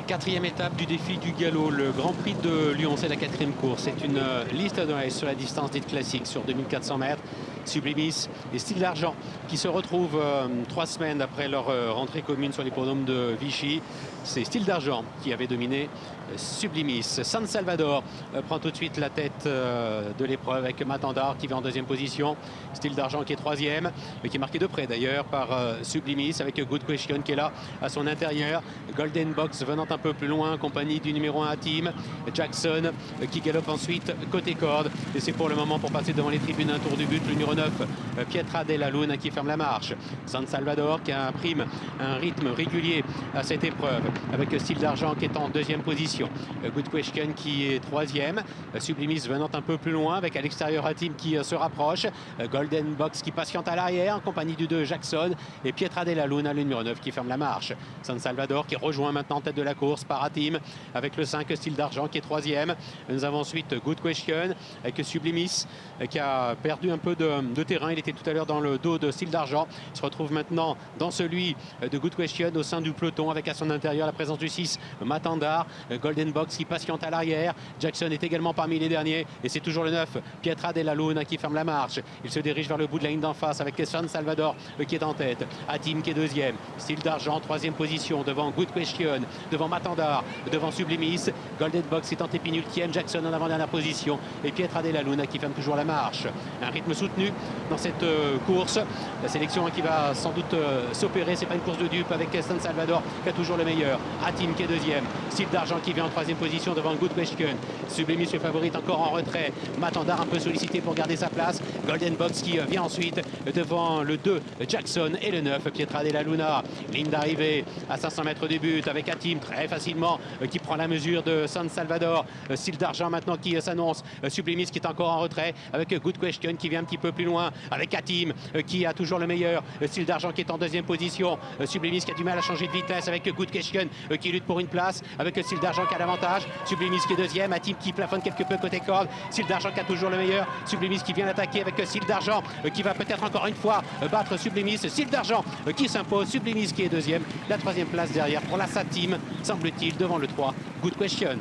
Quatrième étape du défi du galop, le Grand Prix de Lyon, c'est la quatrième course. C'est une liste de race sur la distance dite classique sur 2400 mètres. Sublimis et Style d'Argent qui se retrouvent 3 semaines après leur rentrée commune sur l'hippodrome de Vichy. C'est Style d'Argent qui avait dominé Sublimis. San Salvador prend tout de suite la tête de l'épreuve avec Matandar qui va en deuxième position. Style d'Argent qui est troisième, mais qui est marqué de près d'ailleurs par Sublimis avec Good Question qui est là à son intérieur. Golden Box venant un peu plus loin en compagnie du numéro 1 Team. Jackson qui galope ensuite côté corde. Et c'est pour le moment pour passer devant les tribunes un tour du but. Le numéro 9 Pietra della Luna qui ferme la marche. San Salvador qui imprime un rythme régulier à cette épreuve avec Style d'Argent qui est en deuxième position. Good Question qui est troisième. Sublimis venant un peu plus loin avec à l'extérieur un Team qui se rapproche. Golden Box qui patiente à l'arrière en compagnie du 2 Jackson et Pietra della Luna le numéro 9 qui ferme la marche. San Salvador qui rejoint maintenant en tête de la course par Team avec le 5 Style d'Argent qui est troisième. Nous avons ensuite Good Question avec Sublimis qui a perdu un peu de terrain. Il était tout à l'heure dans le dos de Style d'Argent. Il se retrouve maintenant dans celui de Good Question au sein du peloton avec à son intérieur la présence du 6 Matandar. Golden Box qui patiente à l'arrière. Jackson est également parmi les derniers et c'est toujours le 9 Pietra della Luna qui ferme la marche. Il se dirige vers le bout de la ligne d'en face avec San Salvador qui est en tête. Team qui est deuxième. Style d'Argent troisième position devant Good Question, devant Matandar, devant Sublimis. Golden Box est en épinultième. Jackson en avant-dernière position et Pietra della Luna qui ferme toujours la marche. Un rythme soutenu dans cette course. La sélection qui va sans doute s'opérer. C'est pas une course de dupe avec San Salvador qui a toujours le meilleur. Team qui est deuxième. Style d'Argent qui vient en troisième position devant Good Question. Sublimis est favorite encore en retrait. Matandar un peu sollicité pour garder sa place. Golden Box qui vient ensuite devant le 2 Jackson et le 9 Pietra della Luna. Ligne d'arrivée à 500 mètres du but avec Team très facilement qui prend la mesure de San Salvador. Style d'Argent maintenant qui s'annonce. Sublimis qui est encore en retrait avec Good Question qui vient un petit peu plus loin avec Team qui a toujours le meilleur. Style d'Argent qui est en deuxième position. Sublimis qui a du mal à changer de vitesse avec Good Question qui lutte pour une place avec Style d'Argent qui a l'avantage. Sublimis qui est deuxième. Team qui plafonne quelque peu côté corde. Style d'Argent qui a toujours le meilleur. Sublimis qui vient attaquer avec Style d'Argent qui va peut-être encore une fois battre Sublimis. Style d'Argent qui s'impose. Sublimis qui est deuxième. La troisième place derrière pour la Team semble-t-il devant le 3 Good Question.